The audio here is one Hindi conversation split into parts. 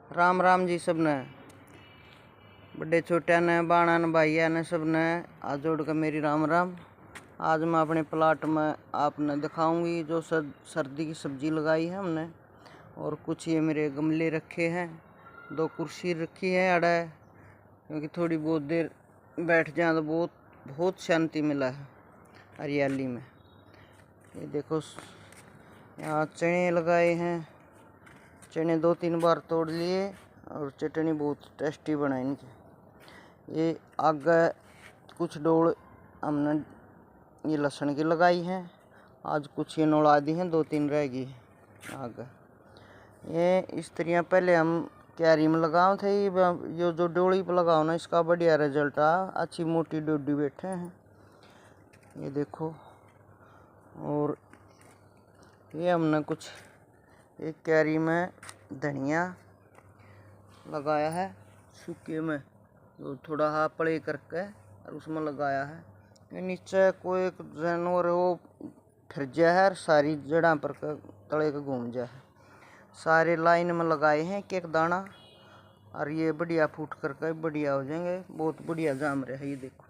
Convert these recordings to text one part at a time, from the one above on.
राम राम जी सब ने, बड़े छोटे ने, बाणा ने, भाइया ने, सब ने हाथ जोड़ कर मेरी राम राम। आज मैं अपने प्लाट में आपने दिखाऊंगी जो सर्दी की सब्जी लगाई है हमने। और कुछ ये मेरे गमले रखे हैं, 2 कुर्सी रखी है अड़ा, क्योंकि थोड़ी बहुत देर बैठ जाए तो बहुत शांति मिला है हरियाली में। ये देखो यहाँ चने लगाए हैं, चने 2-3 बार तोड़ लिए और चटनी बहुत टेस्टी बनाई इनकी। ये आगे कुछ डोल हमने ये लहसुन की लगाई हैं, आज कुछ ये नोड़ा दी हैं, 2-3 रह गई आगे। ये इस तरह पहले हम क्यारी में लगाओ थे, ये जो डोली पर लगाओ ना इसका बढ़िया रिजल्ट आ, अच्छी मोटी डोडी बैठे हैं ये देखो। और ये हमने कुछ एक क्यारी में धनिया लगाया है सूखे में, जो थोड़ा हा पड़े करके और उसमें लगाया है। ये नीचे कोई एक जानवर वो फिर जाए है, सारी जड़ा पर तले के घूम जाए। सारे लाइन में लगाए हैं एक दाना, और ये बढ़िया फूट करके बढ़िया हो जाएंगे, बहुत बढ़िया जाम रहे है। ये देखो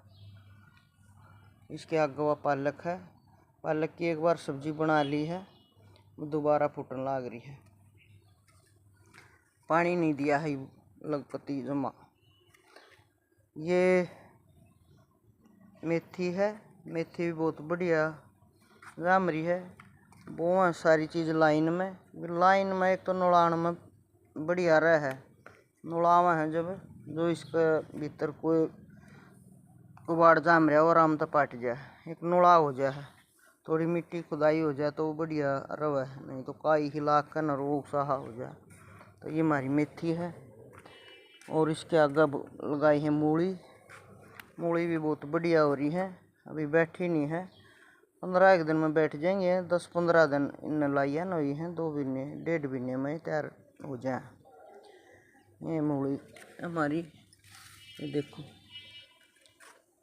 इसके आगे वह पालक है, पालक की एक बार सब्जी बना ली है, दोबारा फूटने लग रही है। पानी नहीं दिया है लगपति जमा। ये मेथी है, मेथी भी बहुत बढ़िया जाम रही है। बहुत सारी चीज़ लाइन में एक तो नुड़ान में बढ़िया रह है, नुड़ावा है जब जो इसके भीतर कोई कुबाड़ जाम रहा है और आराम तो पाट जाए, एक नुड़ा हो जाए, थोड़ी मिट्टी खुदाई हो जाए तो वो बढ़िया रवे, नहीं तो काई हिला कर न वो साहा हो जाए। तो ये हमारी मेथी है। और इसके आगे लगाई है मूली, मूली भी बहुत बढ़िया हो रही है, अभी बैठी नहीं है, 15 दिन में बैठ जाएंगे, 10-15 दिन इन लाई है ना, है 2 महीने 1.5 महीने में तैयार हो जाए। ये मूली हमारी ये देखो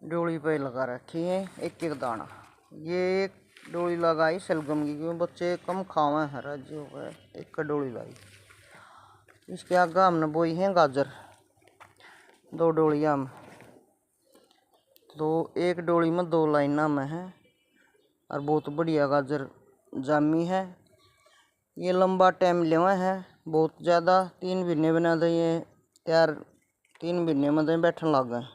डोली पे लगा रखी है एक दाना। ये एक डोली लगाई सलगम की, क्योंकि बच्चे कम खावे हैं, राज्य हो गए, एक डोली लाई। इसके आगे हमने बोई है गाजर, 2 डोलियां में, तो एक डोली में 2 लाइना में है, और बहुत बढ़िया गाजर जामी है। ये लंबा टाइम लेवा है, बहुत ज़्यादा 3 महीने बना दे ये तैयार, 3 महीने में तो बैठने लग गए,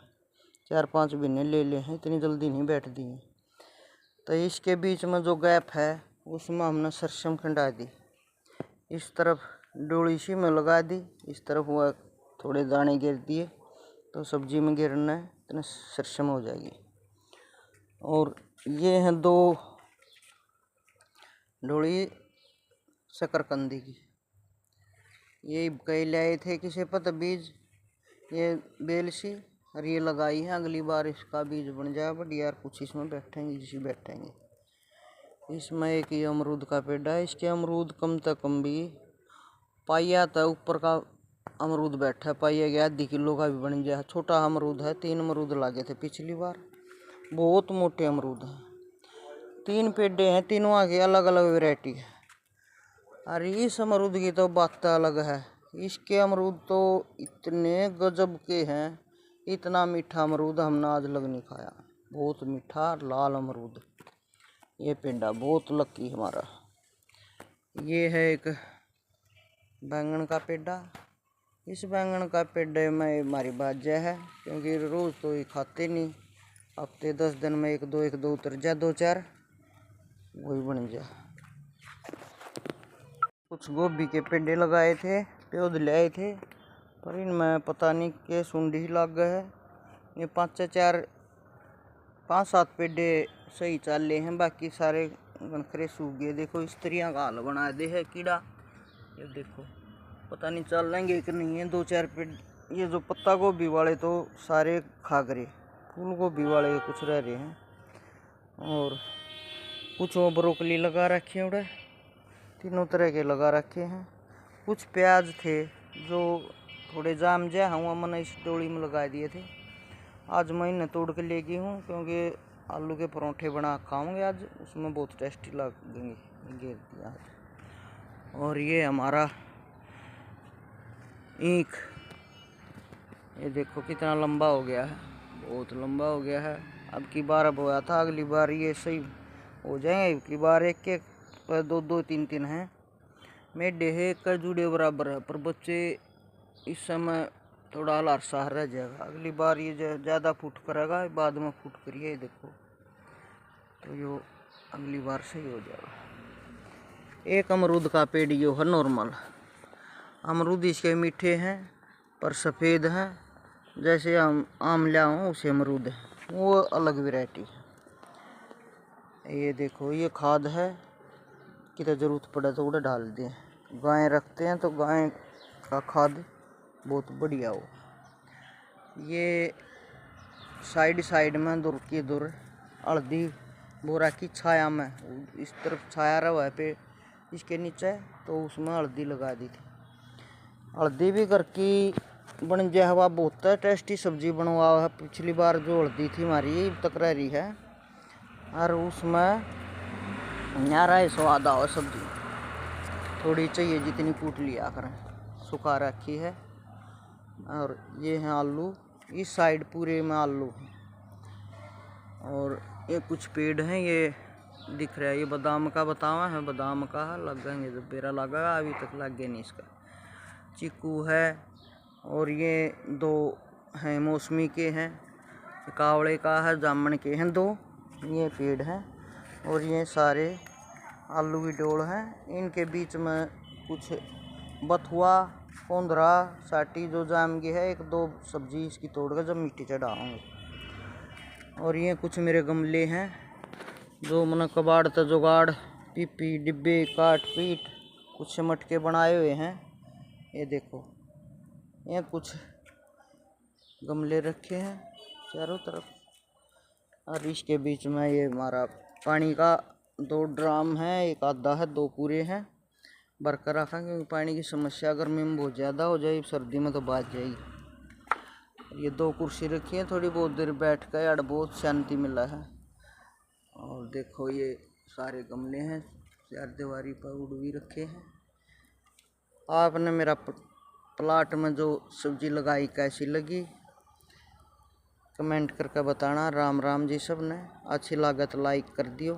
4-5 महीने ले ले हैं, इतनी जल्दी नहीं बैठती है। तो इसके बीच में जो गैप है उसमें हमने सरसों खंडा दी, इस तरफ डोली सी में लगा दी, इस तरफ हुआ थोड़े दाने गिर दिए, तो सब्जी में गिरना है इतने सरसों हो जाएगी। और ये हैं 2 डोली शकरकंदी की, ये कई लाए थे किसी पता बीज, ये बेल सी, और ये लगाई है, अगली बार इसका बीज बन जाए बढ़िया, कुछ इसमें बैठेंगे जिसे बैठेंगे। इसमें एक ये अमरूद का पेड़ है, इसके अमरूद कम से कम भी पाइया तो ऊपर का अमरूद बैठा है, पाइया गया 1.5 किलो का भी बन गया। छोटा अमरूद है, 3 अमरूद लागे थे पिछली बार, बहुत मोटे अमरूद हैं। 3 पेड़े हैं, तीनों आगे अलग अलग वैरायटी है। अरे इस अमरूद की तो बात अलग है, इसके अमरूद तो इतने गजब के हैं, इतना मीठा अमरूद हमने आज लग नहीं खाया, बहुत मीठा लाल अमरूद। ये पेड़ा बहुत लकी हमारा। ये है एक बैंगन का पेड़ा, इस बैंगन का पेड़े में हमारी बाजा है, क्योंकि रोज़ तो ये खाते नहीं, हफ्ते 10 दिन में 1-2 उतर जाए, 2-4 वही बन जाए। कुछ गोभी के पेड़े लगाए थे, पौध ले आए थे, पर इनमें पता नहीं के सुंडी लग गए है। ये 5-7 पेड़े सही चल रहे हैं, बाकी सारे गनखरे सूख गए। देखो इस तरह का हाल बना दे है कीड़ा, ये देखो पता नहीं चल लेंगे कि नहीं है। 2-4 पेड़ ये जो पत्ता गोभी वाले तो सारे खा गए, फूल गोभी वाले कुछ रह रहे हैं, और कुछ वो ब्रोकली लगा रखे हैं, 3 तरह के लगा रखे हैं। कुछ प्याज थे जो थोड़े जाम जा हुआ, मैंने इस डोली में लगा दिए थे, आज मैं इन्हें तोड़ के ले गई हूँ, क्योंकि आलू के परोठे बना खाऊंगे आज, उसमें बहुत टेस्टी लगेंगे। गिर दिया। और ये हमारा ईख, ये देखो कितना लंबा हो गया है, बहुत लंबा हो गया है। अब की बार बोया था, अगली बार ये सही हो जाएंगे। अब की बार एक एक दो दो तीन तीन हैं। मेढे है एक जुड़े बराबर है, पर बच्चे इस समय थोड़ा हलार सा रह जाएगा। अगली बार ये ज़्यादा फूट करेगा, बाद में फूट करिए देखो, तो यो अगली बार सही हो जाएगा। एक अमरूद का पेड़ यो है नॉर्मल। अमरूद इसके मीठे हैं पर सफ़ेद हैं, जैसे आम लाऊं उसे अमरूद है, वो अलग वैरायटी है। ये देखो ये खाद है, कितना ज़रूरत पड़े तो उड़े डाल दें। गाय रखते हैं तो गाय का खाद बहुत बढ़िया हो। ये साइड साइड में दूर की दूर हल्दी बोरा की छाया में, इस तरफ छाया रहा है पे इसके नीचे, तो उसमें हल्दी लगा दी थी। हल्दी भी घर की बन जाए हवा, बहुत टेस्टी सब्जी बनवा है। पिछली बार जो हल्दी थी हमारी तकरारी है, और उसमें न्यारा है स्वाद आओ। सब्जी थोड़ी चाहिए जितनी कूट लिया करें, सुखा रखी है। और ये है आलू, इस साइड पूरे में आलू, और ये कुछ पेड़ हैं ये दिख रहा है। ये बादाम का बतावा है, बादाम का है, लगेंगे जब बेरा लगा, अभी तक लगे नहीं। इसका चीकू है, और ये दो हैं मौसमी के हैं, कावड़े का है, जामुन के हैं दो, ये पेड़ हैं। और ये सारे आलू की डोल हैं। इनके बीच में कुछ बथुआ कोंदरा साटी जो जाम की है, एक दो सब्जी इसकी तोड़ कर जब मिट्टी चढ़ाऊंगे। और ये कुछ मेरे गमले हैं जो मैंने कबाड़ था जुगाड़ पीपी डिब्बे काट पीट कुछ मटके बनाए हुए हैं। ये देखो ये कुछ गमले रखे हैं चारों तरफ, और इसके बीच में ये हमारा पानी का दो ड्राम है, एक आधा है, दो पूरे हैं भरकर रखा, क्योंकि पानी की समस्या गर्मी में बहुत ज़्यादा हो जाएगी, सर्दी में तो बात जाएगी। ये दो कुर्सी रखी है, थोड़ी बहुत देर बैठ कर यार बहुत शांति मिला है। और देखो ये सारे गमले हैं, चार दीवारी पर उड़ भी रखे हैं। आपने मेरा प्लाट में जो सब्जी लगाई कैसी लगी कमेंट करके बताना। राम राम जी सब ने, अच्छी लागत लाइक कर दियो।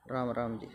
राम राम जी।